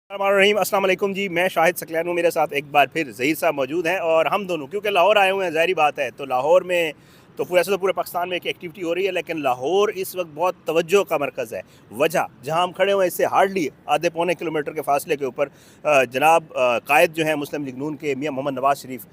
रहीम अस्सलाम वालेकुम जी। मैं शाहिद सकलैन हूँ, मेरे साथ एक बार फिर ज़हीर साहब मौजूद हैं और हम दोनों क्योंकि लाहौर आए हुए हैं, ज़ाहिर बात है। तो लाहौर में तो पूरे ऐसे तो पूरे पाकिस्तान में एक एक्टिविटी हो रही है, लेकिन लाहौर इस वक्त बहुत तवज्जो का मरकज़ है। वजह जहाँ हम खड़े हुए हैं इससे हार्डली आधे पौने किलोमीटर के फासले के ऊपर जनाब कायद जो है मुस्लिम लीग नून के मियाँ मोहम्मद नवाज़ शरीफ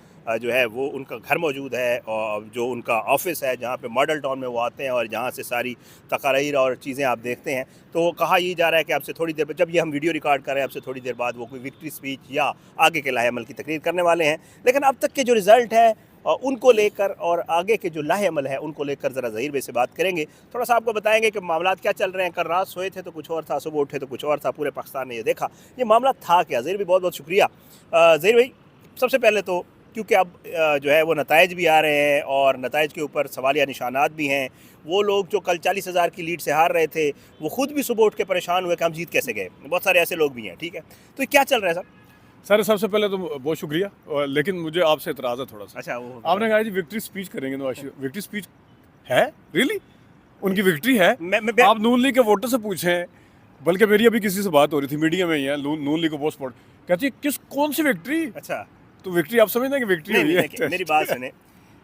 जो है वो उनका घर मौजूद है और जो उनका ऑफिस है जहाँ पे मॉडल टाउन में वो आते हैं और जहाँ से सारी तकारीर और चीज़ें आप देखते हैं। तो कहा यही जा रहा है कि आपसे थोड़ी देर जब ये हम वीडियो रिकॉर्ड कर रहे हैं, आपसे थोड़ी देर बाद वो कोई विक्ट्री स्पीच या आगे के लाहे अमल की तकरीर करने वाले हैं। लेकिन अब तक के जो रिज़ल्ट है उनको लेकर और आगे के जो लाहे अमल है उनको लेकर ज़रा ज़हीर भाई से बात करेंगे। थोड़ा सा आपको बताएंगे कि मामला क्या चल रहे हैं। कल रात सोए थे तो कुछ और था, सुबह उठे तो कुछ और था। पूरे पाकिस्तान ने ये देखा ये मामला था क्या। ज़हीर भाई बहुत बहुत शुक्रिया। ज़हीर भाई सबसे पहले तो क्योंकि अब जो है वो नताइज भी आ रहे हैं और नताइज के ऊपर सवालिया निशानात भी हैं। वो लोग जो कल 40,000 की लीड से हार रहे थे वो खुद भी सुबह उठ के परेशान हुए कि हम जीत कैसे गए। बहुत सारे ऐसे लोग भी हैं, ठीक है। तो क्या चल रहा है सर? सर सबसे पहले तो बहुत शुक्रिया लेकिन मुझे आपसे इतराज़ है थोड़ा सा। अच्छा, वो आपने कहा जी विक्ट्री स्पीच करेंगे नवाज शरीफ, विक्ट्री स्पीच है रियली? उनकी विक्ट्री है? आप नून लीग के वोटर से पूछें, बल्कि मेरी अभी किसी से बात हो रही थी मीडिया में ही है, नून लीग को बहुत सपोर्ट कहती है कौन सी विक्ट्री? अच्छा, तो विक्ट्री आप समझते हैं कि विक्ट्री हुई है? मेरी बात सुने।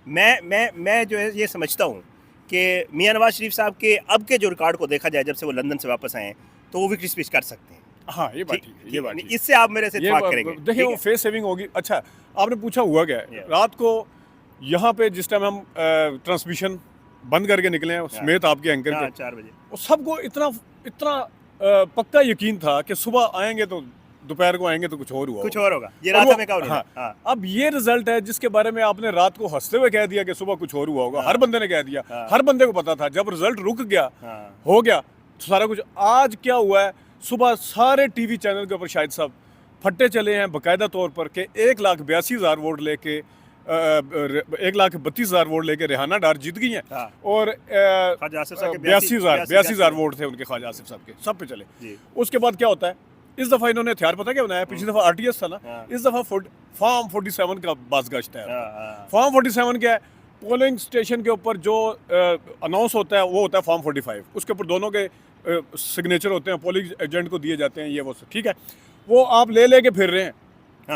मैं जो है ये समझता हूँ कि मियाँ नवाज शरीफ साहब के अब के जो रिकॉर्ड को देखा जाए, जब से वो लंदन से वापस आए हैं, तो वो विक्ट्री स्पीच कर सकते हैं। हाँ, ये बात ठीक है, ये बात ठीक है। इससे आप मेरे से इत्तेफाक करेंगे। देखिए वो फेस सेविंग होगी। अच्छा, आपने पूछा हुआ क्या है? रात को यहाँ पे जिस टाइम हम ट्रांसमिशन बंद करके निकले हैं समेत आपके एंकर के 4 बजे, और सबको इतना इतना पक्का यकीन था कि सुबह आएंगे तो दोपहर को आएंगे तो कुछ और हुआ, कुछ और होगा। ये रात में कहा। हाँ, हाँ। अब ये रिजल्ट है जिसके बारे में आपने रात को हंसते हुए कह दिया कि सुबह कुछ और हुआ होगा। हाँ। हर बंदे ने कह दिया। हाँ। हर बंदे को पता था। जब रिजल्ट रुक गया, हो गया तो सारा कुछ। आज क्या हुआ है, सुबह सारे टीवी चैनल के ऊपर शाहिद साहब फट्टे चले हैं बाकायदा तौर पर कि 1,82,000 वोट लेके 1,32,000 वोट लेके रेहाना डार जीत गई हैं। हाँ। और 82,000 वोट थे उनके ख्वाजा आसिफ साहब के, सब पे चले। उसके बाद क्या होता है, इस दफ़ा इन्होंने हथियार पता क्या बनाया? पिछली दफ़ा RTS था ना, इस दफ़ा फॉर्म 47 का बाज़गश्त है। फॉर्म 47 क्या है? पोलिंग स्टेशन के ऊपर जो अनाउंस होता है वो होता है फॉर्म 45। उसके ऊपर दोनों के सिग्नेचर होते हैं, पोलिंग एजेंट को दिए जाते हैं, ये वो ठीक है। वो आप ले के फिर रहे हैं।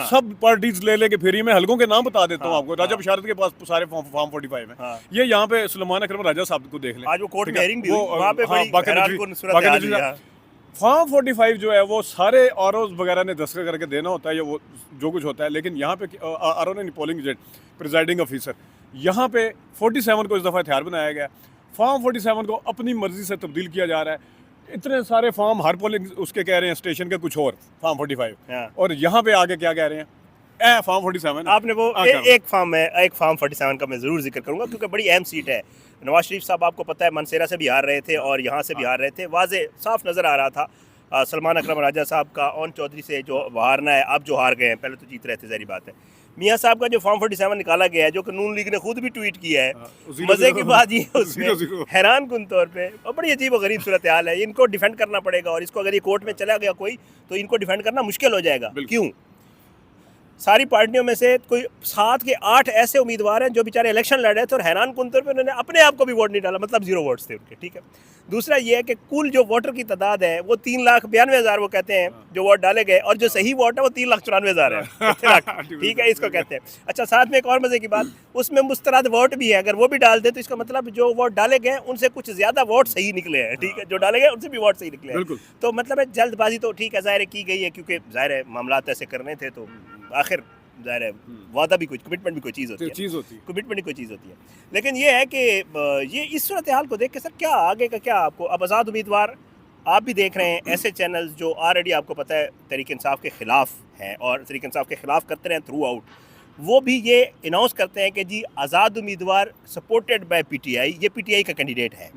सब पार्टीज ले के फिर रही। मैं हलकों के नाम बता देता हूँ आपको। राजा बशारत के पास सारे फॉर्म 45 है। ये यहाँ पे सुलेमान अकरम राजा साहब को देख लें। आज वो कोर्ट में हेयरिंग भी हुई, वहाँ पे बड़ी हैरानकुन सूरत हाल है। फॉर्म 45 जो है वो सारे आरओ वगैरह ने दस्तखत करके देना होता है, ये वो जो कुछ होता है। लेकिन यहाँ पे आरओ ने पोलिंग एजेंट, प्रिजाइडिंग ऑफिसर, यहाँ पे 47 को इस दफ़ा हथियार बनाया गया। फॉर्म 47 को अपनी मर्जी से तब्दील किया जा रहा है। इतने सारे फॉर्म हर पोलिंग उसके कह रहे हैं स्टेशन के कुछ और फॉर्म 45 और यहाँ पे आगे क्या कह रहे हैं फॉर्म 47। आपने वो एक फॉर्म 47 का मैं ज़रूर जिक्र करूँगा क्योंकि बड़ी अहम सीट है। नवाज शरीफ साहब आपको पता है मनसेरा से भी हार रहे थे और यहाँ से भी हार रहे थे। वाजे साफ नज़र आ रहा था सलमान अकरम राजा साहब का ओन चौधरी से जो हारना है, अब जो हार गए हैं, पहले तो जीत रहे थे, ज़ाहिर बात है। मियाँ साहब का जो फॉर्म 47 निकाला गया है, जो कि नून लीग ने खुद भी ट्वीट किया है, मज़े की बात ये उसमें हैरान कुन तौर पे और बड़ी अजीब और गरीब सूरत हाल है। इनको डिफेंड करना पड़ेगा और इसको अगर ये कोर्ट में चला गया कोई तो इनको डिफेंड करना मुश्किल हो जाएगा। क्यों? सारी पार्टियों में से कोई 7 के 8 ऐसे उम्मीदवार हैं जो बेचारे इलेक्शन लड़ रहे थे और हैरान कुन तौर पे उन्होंने अपने आप को भी वोट नहीं डाला, मतलब 0 वोट्स थे उनके, ठीक है। दूसरा ये है कि कुल जो वोटर की तादाद है वो 3,92,000 वो कहते हैं जो वोट डाले गए, और जो सही वोट है वो 3,94,000 है। ठीक है, इसको कहते हैं। अच्छा, साथ में एक और मजे की बात, उसमें मुस्तरद वोट भी है। अगर वो भी डाल दे तो इसका मतलब जो वोट डाले गए उनसे कुछ ज्यादा वोट सही निकले हैं, ठीक है। जो डाले गए उनसे भी वोट सही निकले हैं। तो मतलब है जल्दबाजी तो ठीक है, ज़ाहिर की गई है क्योंकि ज़ाहिर है मामला ऐसे करने थे तो आखिर ज़ाहिर है वादा भी कुछ, कमिटमेंट भी कोई चीज़ होती है, कमिटमेंट भी कोई चीज़ होती है। लेकिन ये है कि ये इस सूरत हाल को देख के सर क्या आगे का क्या आपको अब आज़ाद उम्मीदवार आप भी देख रहे हैं, ऐसे चैनल्स जो ऑलरेडी आपको पता है तहरीक इंसाफ के ख़िलाफ़ हैं और तहरीक इंसाफ के ख़िलाफ़ करते रहे थ्रू आउट, वो भी ये अनाउंस करते हैं कि जी आज़ाद उम्मीदवार सपोर्टेड बाय PTI, ये PTI का कैंडिडेट है।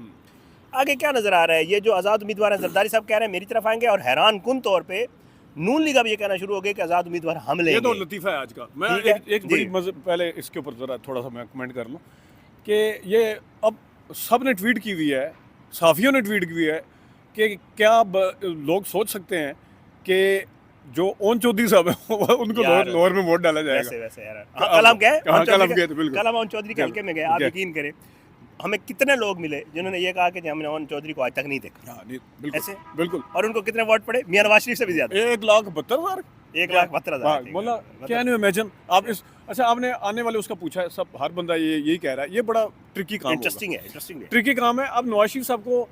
आगे क्या नज़र आ रहा है? ये जो आज़ाद उम्मीदवार हैं, जरदारी साहब कह रहे हैं मेरी तरफ आएंगे और हैरान कुन तौर पर नून लीग अब ये कहना शुरू हो गया कि आज़ाद उम्मीदवार हम लेंगे। ये तो लतीफ़ा है आज का। मैं एक बड़ी पहले इसके ऊपर ज़रा थोड़ा सा मैं कमेंट कर लूँ कि ये अब सब ने ट्वीट की हुई है, सहाफ़ियों ने ट्वीट की हुई है कि क्या लोग सोच सकते हैं कि जो ओन चौधरी साहब है उनको लोअर में वोट डाला जाएगा? वैसे यार कल हम गए, कल हम ओन चौधरी के हल्के में गए, आप यकीन करें हमें कितने लोग मिले जिन्होंने ये कहा कि हमने नवाज चौधरी को आज तक नहीं देखा। हाँ, नहीं, बिल्कुल ऐसे बिल्कुल। और उनको कितने वोट पड़े मियां नवाज शरीफ से भी ज्यादा, 1,72,000। 1,72,000। मतलब कैन यू इमेजिन आप इस, अच्छा आपने आने वाले उसका पूछा है, सब हर बंदा यही कह रहा है, ये बड़ा ट्रिकी काम इंटरेस्टिंग है, इंटरेस्टिंग है। ट्रिकी काम है। अब नवाज शरीफ साहब को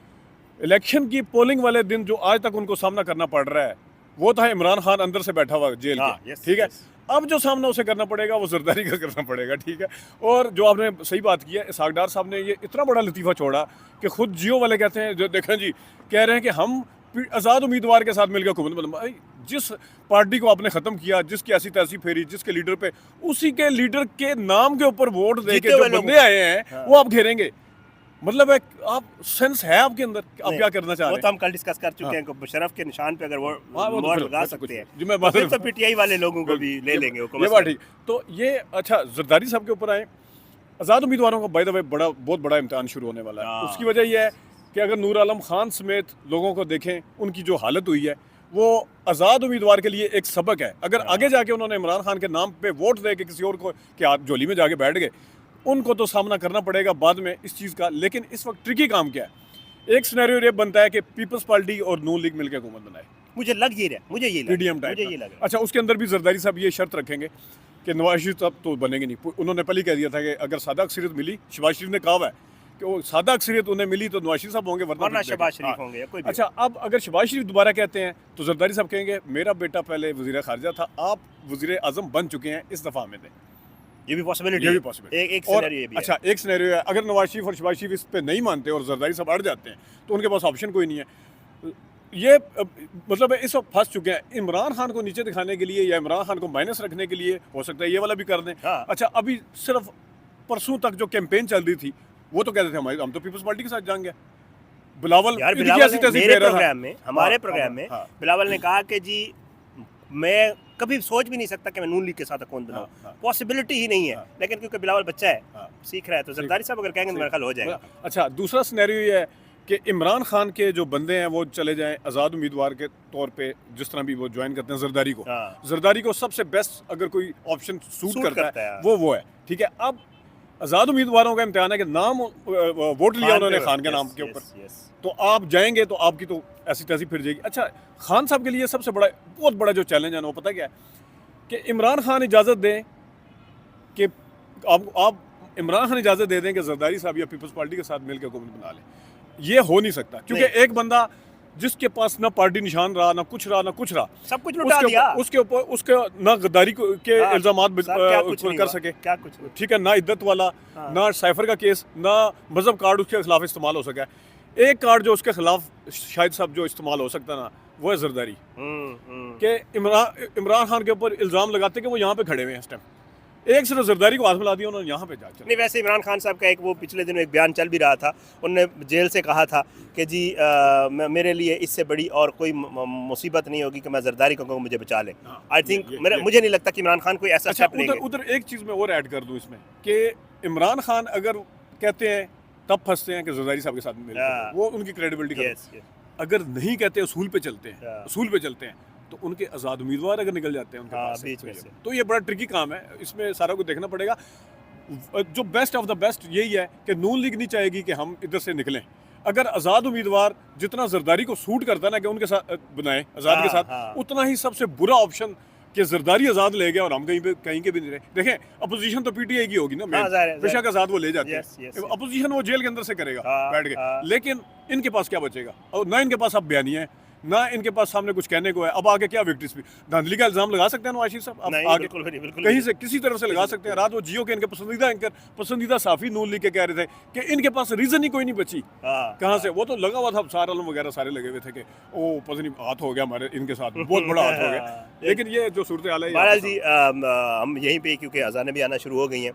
इलेक्शन की पोलिंग वाले दिन जो आज तक उनको सामना करना पड़ रहा है, वो था इमरान खान अंदर से बैठा हुआ जेल हाँ, के, yes, ठीक है। yes। अब जो सामना उसे करना पड़ेगा वो जरदारी का करना पड़ेगा, ठीक है। और जो आपने सही बात की है, इसहाक डार साहब ने ये इतना बड़ा लतीफ़ा छोड़ा कि खुद जियो वाले कहते हैं, जो देखें जी, कह रहे हैं कि हम आज़ाद उम्मीदवार के साथ मिलकर हुकूमत बनाएं। जिस पार्टी को आपने ख़त्म किया, जिसकी ऐसी तैसी फेरी, जिसके लीडर पे, उसी के लीडर के नाम के ऊपर वोट दे के जो बंदे आए हैं वो आप घेरेंगे। मतलब है, आप सेंस है आपके अंदर, आप क्या करना चाह रहे हैं? वो तो हम कल डिस्कस कर चुके हैं कि मुशर्रफ के निशान पे अगर वो मोहर लगा सकते हैं जी, मैं तो फिर तो पीटीआई वाले लोगों को भी ले लेंगे ये हुकूमत बात में। ठीक। तो ये अच्छा जरदारी साहब के ऊपर आए, आज़ाद उम्मीदवारों का बाय द वे बहुत बड़ा इम्तिहान शुरू होने वाला है। हाँ। उसकी वजह यह है कि अगर नूर आलम खान समेत लोगों को देखें, उनकी जो हालत हुई है वो आज़ाद उम्मीदवार के लिए एक सबक है। अगर आगे जाके उन्होंने इमरान खान के नाम पे वोट दे के किसी और को के हाथ झोली में जाके बैठ गए, उनको तो सामना करना पड़ेगा बाद में इस चीज़ का। लेकिन इस वक्त ट्रिकी काम क्या है? एक सिनेरियो ये बनता है कि पीपल्स पार्टी और नून लीग मिलकर हुकूमत बनाए, मुझे लग ये रहा है, मुझे ये लग पीडीएम मुझे ये टाइप। लग रहा है। अच्छा, उसके अंदर भी जरदारी साहब ये शर्त रखेंगे कि नवाज शरीफ साहब तो बनेंगे नहीं। उन्होंने पहले कह दिया था कि अगर सादा अक्सरियत मिली, शहबाज शरीफ ने कहा हुआ है कि वो सादा अक्सरियत उन्हें मिली तो नवाज शरीफ साहब होंगे, वरना वरना शहबाज शरीफ होंगे या कोई भी। अच्छा, अब अगर शहबाज शरीफ दोबारा कहते हैं तो जरदारी साहब कहेंगे मेरा बेटा पहले वजीर खारजा था, आप वजीर आजम बन चुके हैं, इस दफ़ा में दें। ये भी पॉसिबिलिटी ये है। भी possibility। एक और सिनेरियो ये भी है। अच्छा, एक सिनेरियो है, अगर नवाज शरीफ और शहबाज शरीफ इस पे नहीं मानते और जरदारी साहब अड़ जाते हैं तो उनके पास ऑप्शन कोई नहीं है। ये मतलब इस वक्त फंस चुके हैं। इमरान खान को नीचे दिखाने के लिए या इमरान खान को माइनस रखने के लिए हो सकता है ये वाला भी कर दें। हाँ। अच्छा, अभी सिर्फ परसों तक जो कैंपेन चल रही थी वो तो कहते थे हम तो पीपल्स पार्टी के साथ जाएंगे। बिलावल यार इनकी बिलावल ऐसी ने तैसी मेरे कह रहा था। प्रोग्राम में, हमारे हाँ, प्रोग्राम में हाँ। बिलावल ने कहा कि जी मैं कभी सोच भी नहीं सकता कि मैं नून लीग के साथ अकाउंट बनाऊं, हाँ। पॉसिबिलिटी ही नहीं है। लेकिन क्योंकि बिलावल बच्चा है, हाँ। सीख रहा है, तो जरदारी साहब अगर कहेंगे तो मेरा ख्याल हो जाएगा। अच्छा, दूसरा सिनेरियो ये है कि इमरान खान के जो बंदे हैं वो चले जाएं आज़ाद उम्मीदवार के तौर पे, जिस तरह भी वो ज्वाइन करते हैं जरदारी को। हाँ। जरदारी को सबसे बेस्ट अगर कोई ऑप्शन सूट सूट करता करता है है। वो है, ठीक है। अब आज़ाद उम्मीदवारों का इम्तिहान है कि नाम वोट लिया उन्होंने खान के नाम के ऊपर, तो आप जाएंगे तो आपकी तो ऐसी तैसी फिर जाएगी। अच्छा, खान साहब के लिए सबसे बड़ा, बहुत बड़ा जो चैलेंज है ना, वो पता क्या है कि इमरान खान इजाज़त दें कि आप इमरान खान इजाज़त दे दें कि जरदारी साहब या पीपल्स पार्टी के साथ मिलकर हुकूमत बना लें, ये हो नहीं सकता। क्योंकि एक बंदा जिसके पास ना पार्टी निशान रहा, ना कुछ रहा, सब कुछ लुटा दिया, उसके ऊपर उसके ना गद्दारी के हाँ, इल्जामात कर कर सके, क्या कुछ नहीं। ठीक है, ना इद्दत वाला, हाँ। ना साइफर का केस, ना मजहब कार्ड उसके खिलाफ इस्तेमाल हो सका है। एक कार्ड जो उसके खिलाफ शायद साहब जो इस्तेमाल हो सकता ना, वो है जरदारी कि इमरान खान के ऊपर इल्ज़ाम लगाते कि वो यहाँ पे खड़े हुए हैं इस टाइम। एक सिर्फ जरदारी को हाथ मिला दिया उन्होंने, यहाँ पे जाकर। नहीं, वैसे इमरान खान साहब का एक वो पिछले दिनों एक बयान चल भी रहा था, उन्होंने जेल से कहा था कि जी मेरे लिए इससे बड़ी और कोई मुसीबत नहीं होगी कि मैं जरदारी को कहूँ मुझे बचा ले। आई थिंक मुझे नहीं लगता कि इमरान खान कोई ऐसा स्टेप लेंगे। उधर एक चीज़ मैं और ऐड कर दूँ इसमें कि इमरान खान अगर कहते हैं तब फंसते हैं कि जरदारी साहब के साथ मिलकर, वो उनकी क्रेडिबिलिटी अगर नहीं कहते, उसूल पे चलते हैं, उसूल पे चलते हैं, तो उनके आज़ाद उम्मीदवार अगर निकल जाते हैं उनके पास बीच में से, तो ये बड़ा ट्रिकी काम है। इसमें सारा कुछ देखना पड़ेगा। जो बेस्ट ऑफ द बेस्ट यही है कि नून लीग नहीं चाहेगी कि हम इधर से निकलें। अगर आज़ाद उम्मीदवार जितना जरदारी को सूट करता है ना कि उनके साथ बनाए आज़ाद के साथ, उतना ही सबसे बुरा ऑप्शन कि जरदारी आज़ाद ले गया और हम कहीं के भी नहीं रहे। देखें, अपोजिशन तो पीटीआई की होगी ना, बेशक आज़ाद वो ले जाते हैं, अपोजिशन वो जेल के अंदर से करेगा बैठ के, लेकिन इनके पास क्या बचेगा? और ना इनके पास अब बयानी है, ना इनके पास सामने कुछ कहने को है। अब आगे क्या विक्ट्री स्पीच, धांधली का इल्जाम लगा सकते हैं नवाज शरीफ साहब? आगे कहीं से किसी तरफ से लगा सकते हैं। रात वो जियो के इनके पसंदीदा साफी नून लीग के कह रहे थे कि इनके पास रीजन ही कोई नहीं बची। कहाँ से? वो तो लगा हुआ था, सार आलम वगैरह सारे लगे हुए थे कि ओ पता नहीं हाथ हो गया हमारे इनके साथ, बहुत बड़ा हाथ हो गया। लेकिन ये जो सूरत हाल है, महाराज जी हम यहीं पे, क्योंकि अजानें भी आना शुरू हो गई हैं,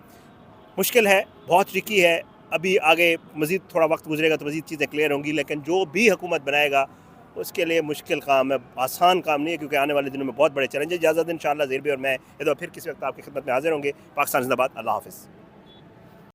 मुश्किल है, बहुत ट्रिकी है। अभी आगे मज़ीद थोड़ा वक्त गुजरेगा तो मज़ीद चीज़ें क्लियर होंगी, लेकिन जो भी हुकूमत बनाएगा उसके लिए मुश्किल काम है, आसान काम नहीं है, क्योंकि आने वाले दिनों में बहुत बड़े चैलेंज है। इजाज़त इंशाअल्लाह ज़ेर भी और मैं इधर फिर किसी वक्त आपकी खिदमत में हाजिर होंगे। पाकिस्तान जिंदाबाद। अल्लाह हाफ़िज़।